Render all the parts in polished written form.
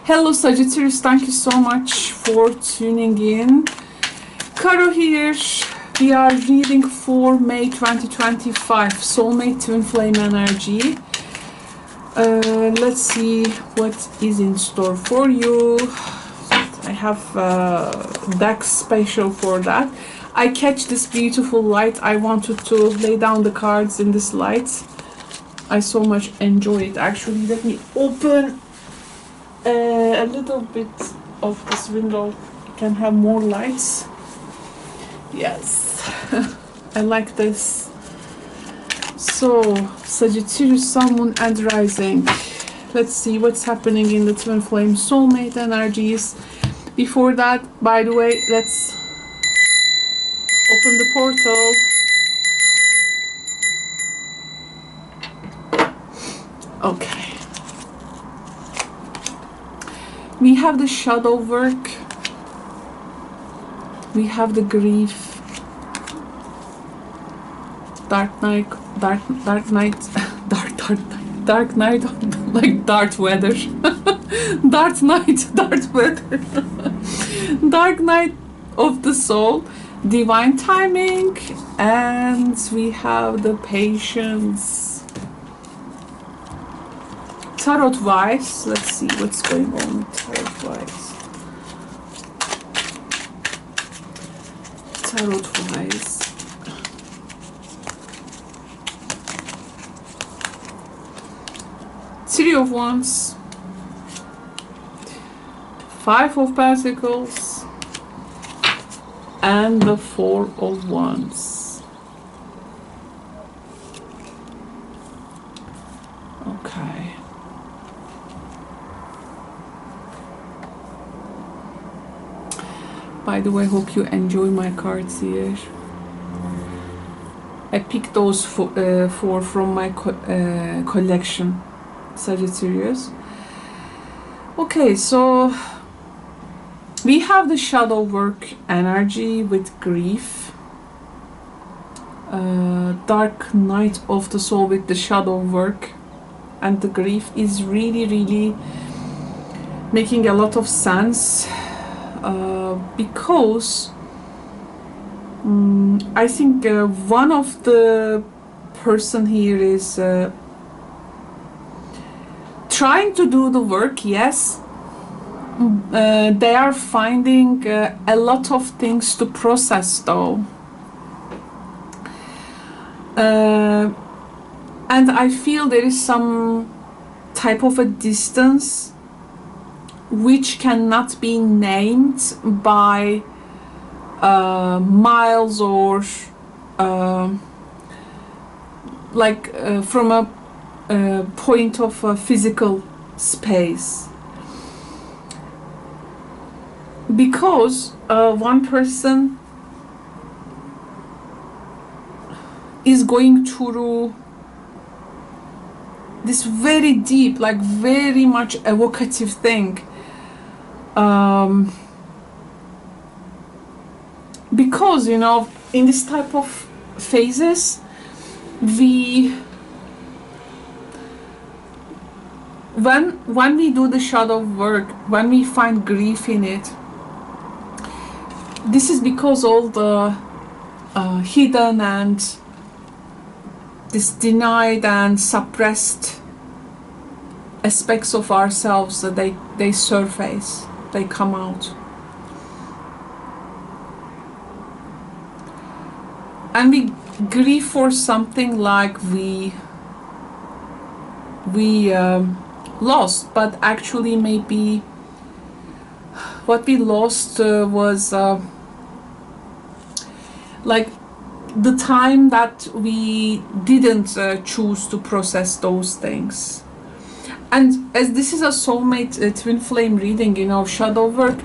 Hello Sagittarius, thank you so much for tuning in. Karo here. We are reading for May 2025, Soulmate Twin Flame energy. Let's see what is in store for you. I have decks special for that. I catch this beautiful light. I wanted to lay down the cards in this light. I so much enjoy it. Actually, let me open a little bit of this window. You can have more lights. Yes, I like this. So, Sagittarius, Sun, Moon and Rising. Let's see what's happening in the Twin Flame Soulmate energies. Before that, by the way, let's open the portal. Okay. We have the shadow work. We have the grief. Dark night, like dark weather. Dark night, dark weather. Dark night of the soul, divine timing, and we have the patience. Tarot wise, let's see what's going on with tarot wise. Tarot wise. Three of Wands, Five of Pentacles, and the Four of Wands. Okay. By the way, hope you enjoy my cards here. I picked those four from my collection, Sagittarius. Okay, so we have the shadow work energy with grief. Dark night of the soul with the shadow work, and the grief is really making a lot of sense. Because I think one of the person here is trying to do the work, yes. They are finding a lot of things to process though. And I feel there is some type of a distance which cannot be named by miles or from a point of physical space, because one person is going through this very deep, like very much evocative thing. Because, you know, in this type of phases, when we do the shadow work, when we find grief in it, this is because all the hidden and this denied and suppressed aspects of ourselves, that they surface, they come out. And we grieve for something like we lost, but actually maybe what we lost was like the time that we didn't choose to process those things. And as this is a soulmate twin flame reading, you know, shadow work,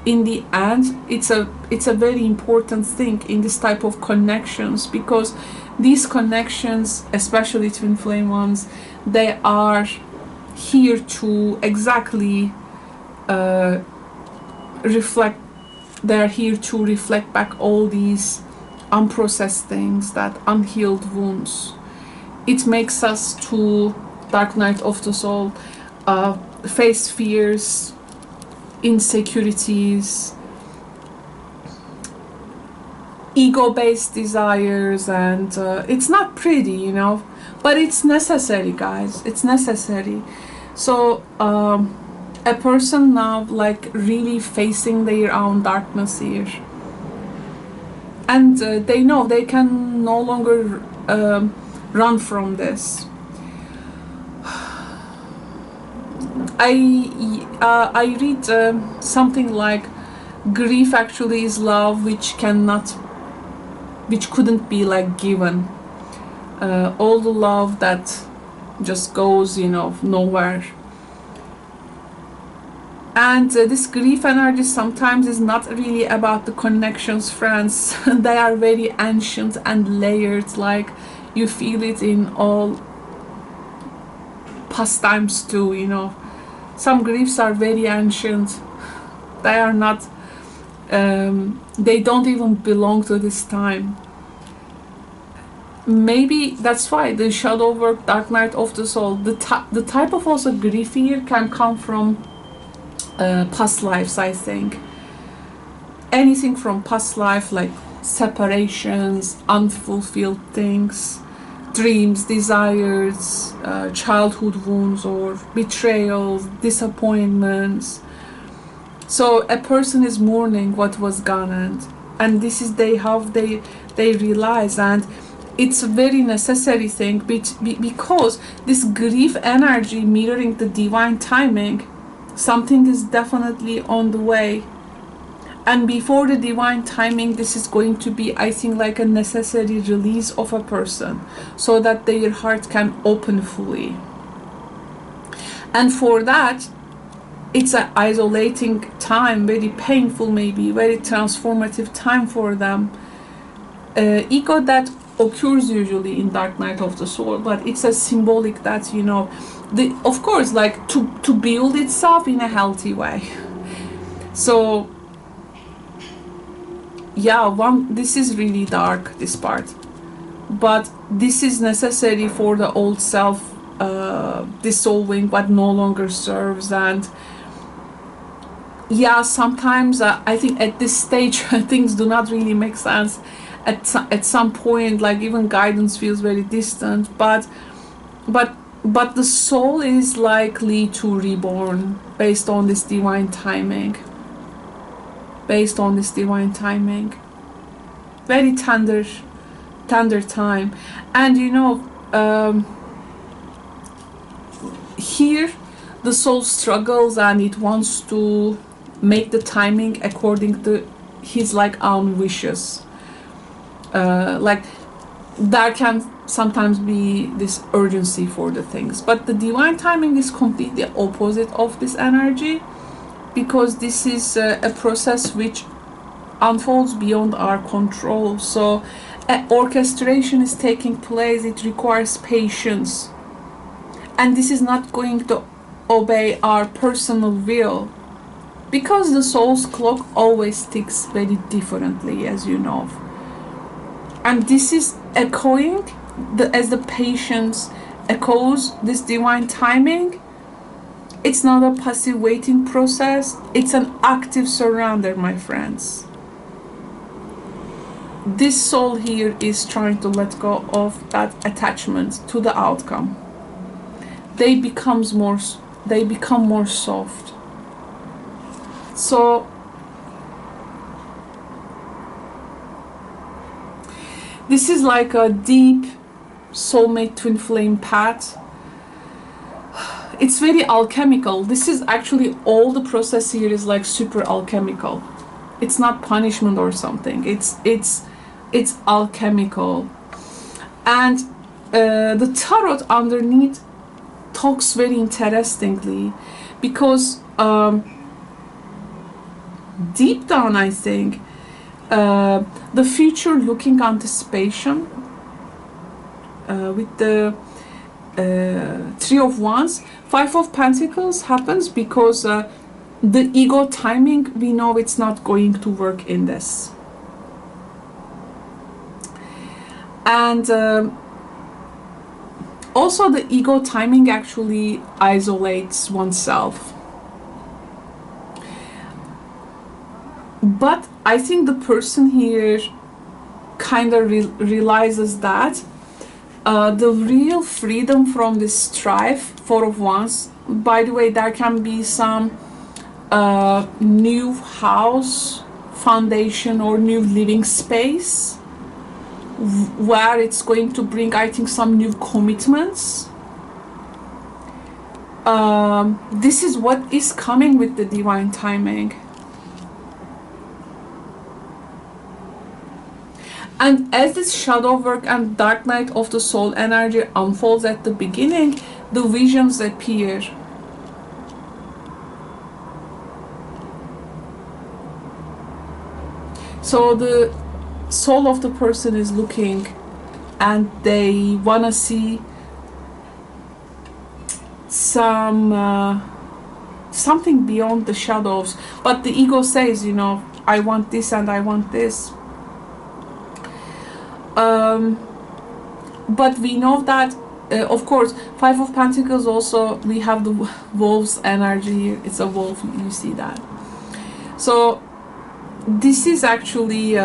in the end, it's a very important thing in this type of connections, because these connections, especially twin flame ones, they are here to exactly reflect. They are here to reflect back all these unprocessed things, that unhealed wounds. It makes us to dark night of the soul face fears, insecurities, ego-based desires, and it's not pretty, you know, but it's necessary, guys. It's necessary. So a person now like really facing their own darkness here, and they know they can no longer run from this. I read something like grief actually is love which couldn't be like given. All the love that just goes, you know, nowhere. And this grief energy sometimes is not really about the connections, friends. They are very ancient and layered, like you feel it in all pastimes too, you know. Some griefs are very ancient. They are not, they don't even belong to this time. Maybe that's why the shadow work, dark night of the soul, the type of also grief here can come from past lives, I think. Anything from past life, like separations, unfulfilled things, dreams, desires, childhood wounds, or betrayals, disappointments. So a person is mourning what was gone, and this is how they realize, and it's a very necessary thing because this grief energy mirroring the divine timing, something is definitely on the way. And before the divine timing, this is going to be, I think, like a necessary release of a person so that their heart can open fully. And for that, it's an isolating time, very painful, maybe very transformative time for them. Ego that occurs usually in dark night of the soul, but it's a symbolic that, you know, of course, like to build itself in a healthy way. So yeah, this is really dark, this part, but this is necessary for the old self dissolving what no longer serves. And yeah, sometimes I think at this stage things do not really make sense. At some point, like even guidance feels very distant, but the soul is likely to reborn based on this divine timing. Based on this divine timing, very tender time. And you know, here the soul struggles and it wants to make the timing according to his like own wishes. Like there can sometimes be this urgency for the things, but the divine timing is completely opposite of this energy, because this is a process which unfolds beyond our control. So orchestration is taking place, it requires patience, and this is not going to obey our personal will, because the soul's clock always ticks very differently, as you know. And this is echoing, as the patience echoes this divine timing. It's not a passive waiting process, it's an active surrender, my friends. This soul here is trying to let go of that attachment to the outcome. They become more soft. So this is like a deep soulmate twin flame path. It's very alchemical. This is actually, all the process here is like super alchemical. It's not punishment or something. It's alchemical. And the tarot underneath talks very interestingly, because deep down, I think, the future looking anticipation with the Three of Wands, Five of Pentacles happens because the ego timing, we know it's not going to work in this. And Also, the ego timing actually isolates oneself. But I think the person here kind of realizes that the real freedom from this strife, Four of Wands, by the way, there can be some new house, foundation, or new living space where it's going to bring, I think, some new commitments. This is what is coming with the divine timing. And as this shadow work and dark night of the soul energy unfolds at the beginning, the visions appear. So the soul of the person is looking and they want to see some something beyond the shadows, but the ego says, you know, I want this and I want this. But we know that of course, Five of Pentacles also, we have the wolf's energy here. It's a wolf, you see that. So this is actually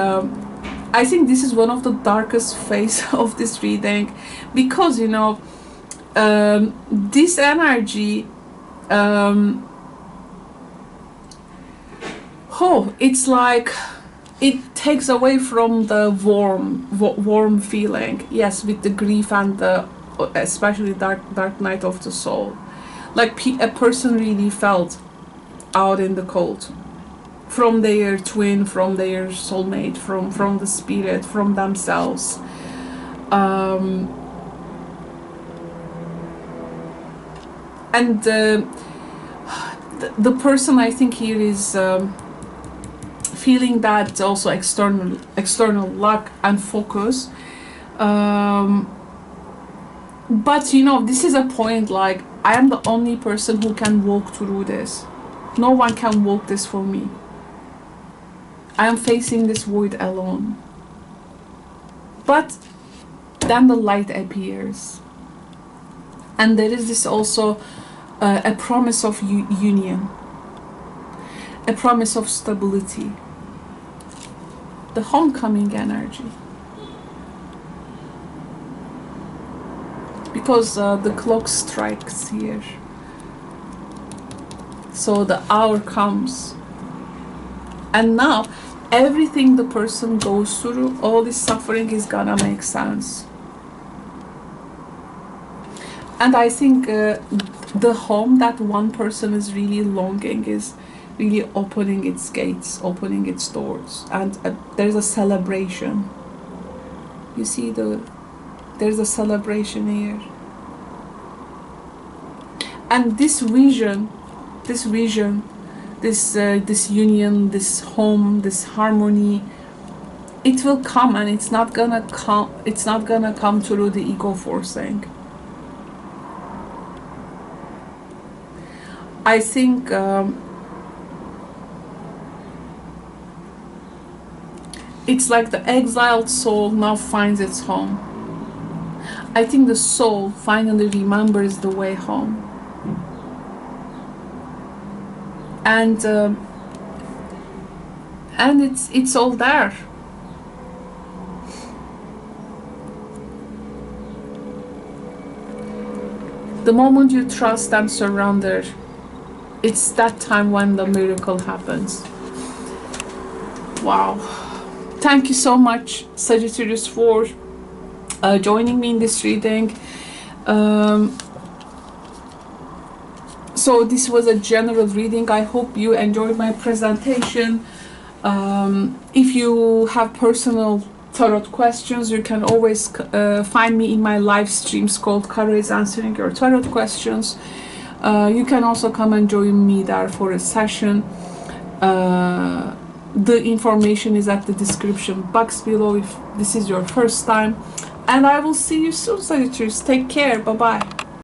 I think this is one of the darkest phase of this reading, because, you know, this energy, it's like it takes away from the warm feeling, yes, with the grief and the especially dark night of the soul. Like a person really felt out in the cold from their twin, from their soulmate, from the spirit, from themselves. And the person, I think, here is feeling that also external luck and focus. But, you know, this is a point, like, I am the only person who can walk through this. No one can walk this for me. I am facing this void alone. But then the light appears. And there is this also a promise of union. A promise of stability. The homecoming energy. Because the clock strikes here. So the hour comes. And now, everything the person goes through, all this suffering is gonna make sense. And I think the home that one person is really longing is really opening its gates, opening its doors. And there's a celebration. You see, there's a celebration here. And this vision, this union, this home, this harmony, it will come, and it's not gonna come through the ego forcing. I think it's like the exiled soul now finds its home. I think the soul finally remembers the way home. And it's all there. The moment you trust and surrender, it's that time when the miracle happens. Wow. Thank you so much, Sagittarius, for joining me in this reading. So this was a general reading. I hope you enjoyed my presentation. If you have personal tarot questions, you can always find me in my live streams called Karo is Answering Your Tarot Questions. You can also come and join me there for a session. The information is at the description box below if this is your first time. And I will see you soon, Sagittarius. Take care. Bye-bye.